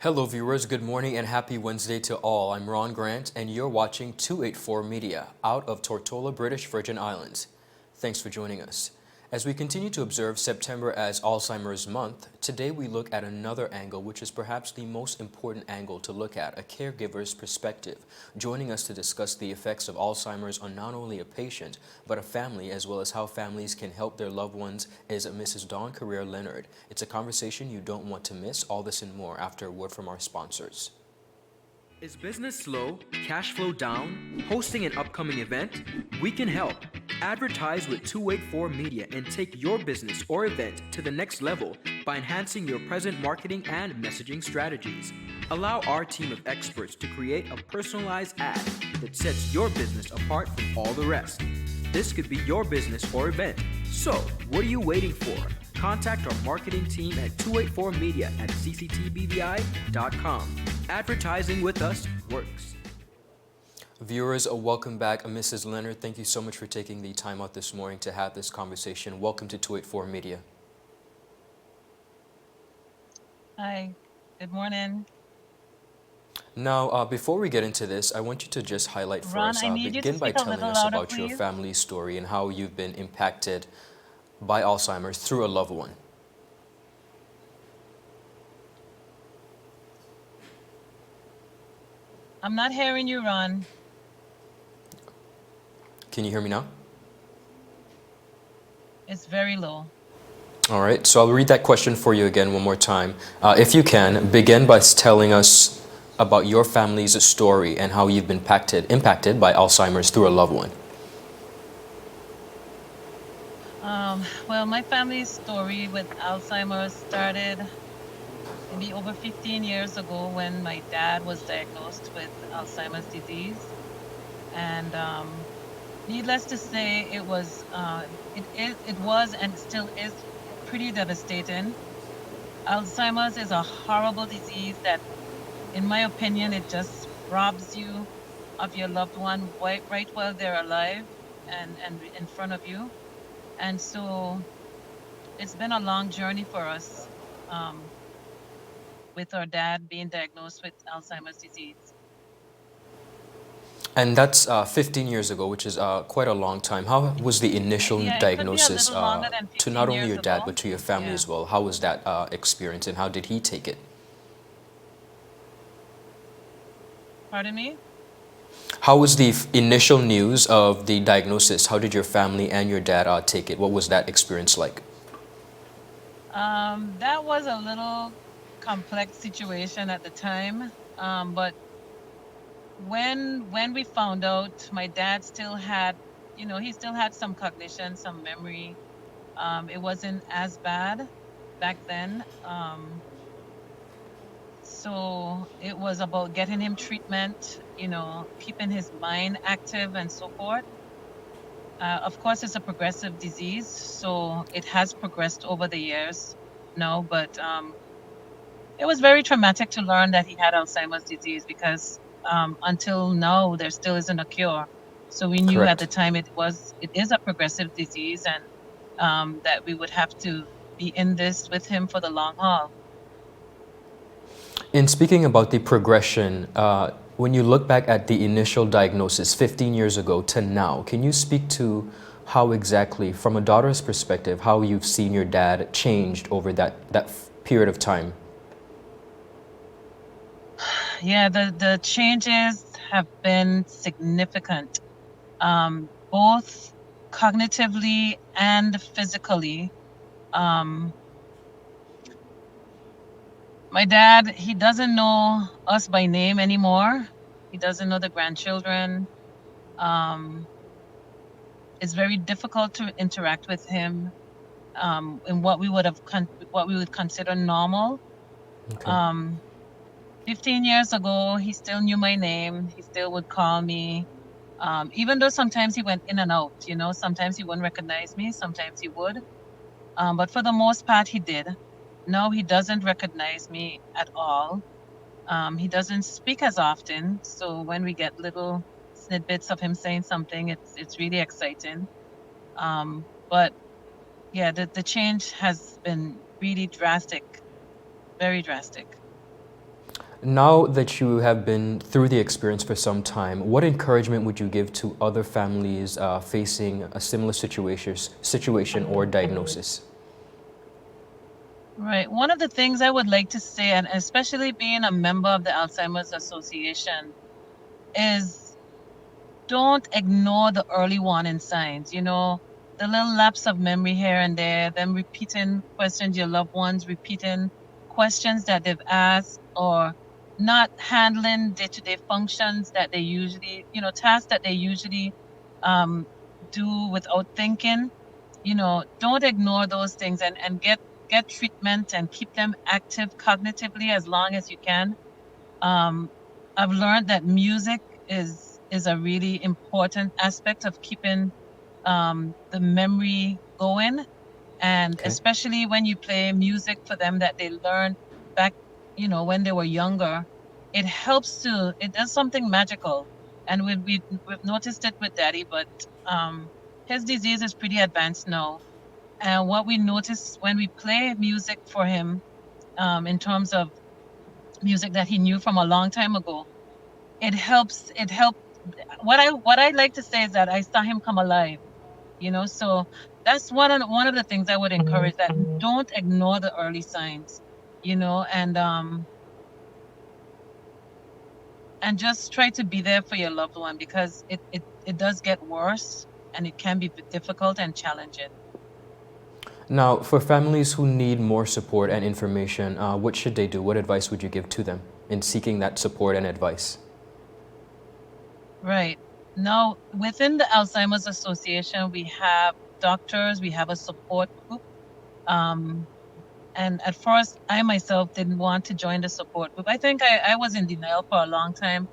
Hello viewers, good morning and happy Wednesday to all. I'm Ron Grant and you're watching 284 Media out of Tortola, British Virgin Islands. Thanks for joining us. As we continue to observe September as Alzheimer's Month, today we look at another angle which is perhaps the most important angle to look at, a caregiver's perspective. Joining us to discuss the effects of Alzheimer's on not only a patient, but a family, as well as how families can help their loved ones, is Mrs. Dawn Career Leonard. It's a conversation you don't want to miss. All this and more after a word from our sponsors. Is business slow, cash flow down, hosting an upcoming event? We can help. Advertise with 284 Media and take your business or event to the next level by enhancing your present marketing and messaging strategies. Allow our team of experts to create a personalized ad that sets your business apart from all the rest. This could be your business or event. So, what are you waiting for? Contact our marketing team at 284media@cctbvi.com. Advertising with us works. Viewers, welcome back. Mrs. Leonard, thank you so much for taking the time out this morning to have this conversation. Welcome to 284 Media. Hi, good morning. Now, before we get into this, I want you to just highlight for Ron, us, I need you to begin by speak a telling little us louder, about your please. family story and how you've been impacted by Alzheimer's through a loved one. I'm not hearing you, Ron. Can you hear me now? It's very low. All right, so I'll read that question for you again one more time. If you can, begin by telling us about your family's story and how you've been impacted by Alzheimer's through a loved one. Well, my family's story with Alzheimer's started maybe over 15 years ago when my dad was diagnosed with Alzheimer's disease. And needless to say, it was and still is pretty devastating. Alzheimer's is a horrible disease that, in my opinion, it just robs you of your loved one right while they're alive and in front of you. And so it's been a long journey for us with our dad being diagnosed with Alzheimer's disease. And that's 15 years ago, which is quite a long time. How was the initial Yeah, it could be a diagnosis little longer than to 15 not only years your dad, ago. but to your family Yeah. as well? How was that experience and how did he take it? Pardon me? How was the initial news of the diagnosis? How did your family and your dad take it? What was that experience like? That was a little complex situation at the time. But when we found out, my dad still had, he still had some cognition, some memory. It wasn't as bad back then. So it was about getting him treatment, keeping his mind active and so forth. Of course, it's a progressive disease, so it has progressed over the years now, but it was very traumatic to learn that he had Alzheimer's disease because until now, there still isn't a cure. So we knew at the Correct. time it is a progressive disease and that we would have to be in this with him for the long haul. In speaking about the progression, when you look back at the initial diagnosis 15 years ago to now, can you speak to how exactly, from a daughter's perspective, how you've seen your dad changed over that period of time? Yeah, the changes have been significant, both cognitively and physically. My dad, he doesn't know us by name anymore. He doesn't know the grandchildren. It's very difficult to interact with him in what we would consider normal. Okay. 15 years ago, he still knew my name. He still would call me. Even though sometimes he went in and out, sometimes he wouldn't recognize me, sometimes he would. But for the most part, he did. No, he doesn't recognize me at all. He doesn't speak as often. So when we get little snippets of him saying something, it's really exciting. But yeah, the change has been really drastic, very drastic. Now that you have been through the experience for some time, what encouragement would you give to other families facing a similar situation or diagnosis? Right. One of the things I would like to say, and especially being a member of the Alzheimer's Association, is don't ignore the early warning signs. The little lapse of memory here and there, them repeating questions your loved ones, repeating questions that they've asked, or not handling day-to-day functions that they usually, tasks that they usually um, do without thinking. Don't ignore those things, and get treatment and keep them active cognitively as long as you can. um, I've learned that music is a really important aspect of keeping the memory going, and Okay. especially when you play music for them that they learned back, when they were younger. It does something magical, and we've noticed it with Daddy, but his disease is pretty advanced now, and what we notice when we play music for him, in terms of music that he knew from a long time ago, it helped. What I like to say is that I saw him come alive, so that's one of the things I would encourage, that don't ignore the early signs, and just try to be there for your loved one, because it does get worse, and it can be difficult and challenging. Now, for families who need more support and information, what should they do? What advice would you give to them in seeking that support and advice? Right. Now, within the Alzheimer's Association, we have doctors, we have a support group. Um, and at first, I myself didn't want to join the support group. I think I was in denial for a long time,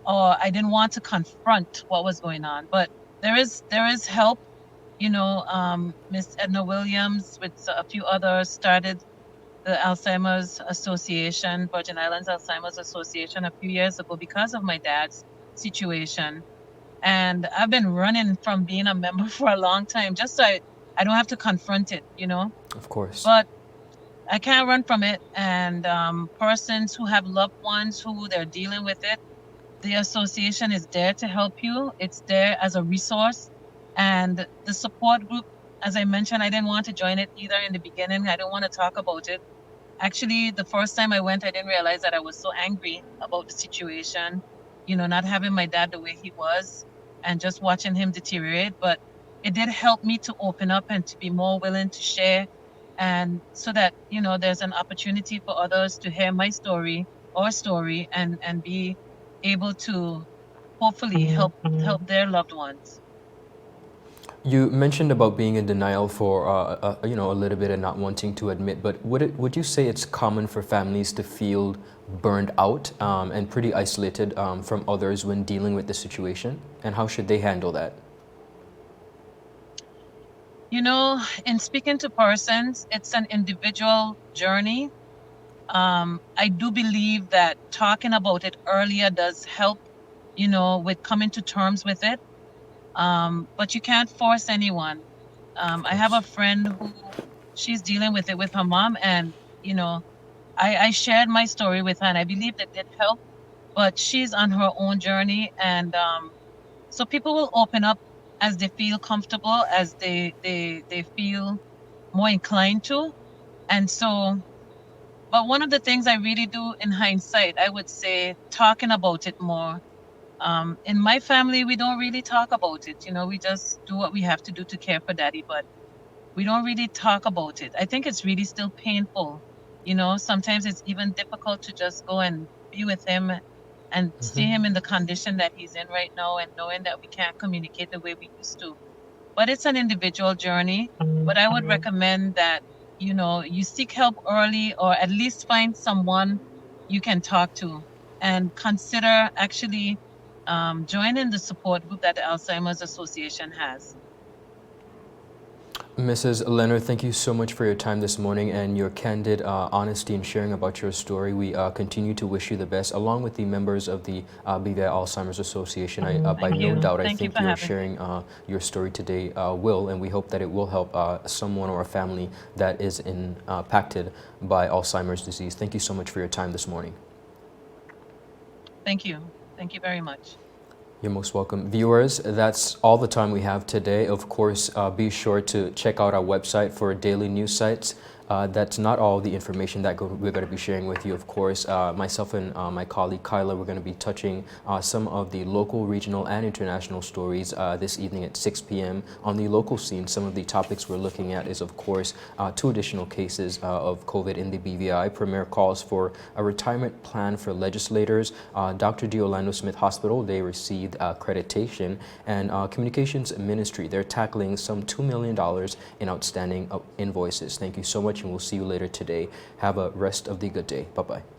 or I didn't want to confront what was going on. But there is help. Miss Edna Williams with a few others started the Alzheimer's Association, Virgin Islands Alzheimer's Association, a few years ago because of my dad's situation. And I've been running from being a member for a long time, just so I don't have to confront it. Of course. But I can't run from it. And persons who have loved ones who they're dealing with it, the association is there to help you. It's there as a resource. And the support group, as I mentioned, I didn't want to join it either in the beginning. I didn't want to talk about it. Actually, the first time I went, I didn't realize that I was so angry about the situation, not having my dad the way he was, and just watching him deteriorate. But it did help me to open up and to be more willing to share, and so that, there's an opportunity for others to hear my story, or story, and be able to hopefully help their loved ones. You mentioned about being in denial for a little bit and not wanting to admit, but would you say it's common for families to feel burned out and pretty isolated from others when dealing with the situation? And how should they handle that? In speaking to persons, it's an individual journey. I do believe that talking about it earlier does help, with coming to terms with it. But you can't force anyone. I have a friend who, she's dealing with it with her mom, and I shared my story with her, and I believe that did help. But she's on her own journey, and so people will open up as they feel comfortable, as they feel more inclined to. And so, but one of the things I really do in hindsight, I would say talking about it more. In my family, we don't really talk about it. We just do what we have to do to care for Daddy, but we don't really talk about it. I think it's really still painful. Sometimes it's even difficult to just go and be with him and see him in the condition that he's in right now, and knowing that we can't communicate the way we used to. But it's an individual journey. But I would recommend that, you seek help early, or at least find someone you can talk to, and consider actually joining the support group that the Alzheimer's Association has. Mrs. Leonard, thank you so much for your time this morning and your candid honesty in sharing about your story. We continue to wish you the best, along with the members of the BVI Alzheimer's Association. By no doubt, I think your sharing your story today will, and we hope that it will help someone or a family that is impacted by Alzheimer's disease. Thank you so much for your time this morning. Thank you. Thank you very much. You're most welcome. Viewers, that's all the time we have today. Of course, be sure to check out our website for daily news sites. That's not all the information that we're going to be sharing with you, of course. Myself and my colleague Kyla, we're going to be touching some of the local, regional, and international stories this evening at 6 p.m. On the local scene, some of the topics we're looking at is, of course, 2 additional cases of COVID in the BVI. Premier calls for a retirement plan for legislators. Dr. D. Orlando Smith Hospital, they received accreditation. And Communications Ministry, they're tackling some $2 million in outstanding invoices. Thank you so much, and we'll see you later today. Have a rest of the good day. Bye-bye.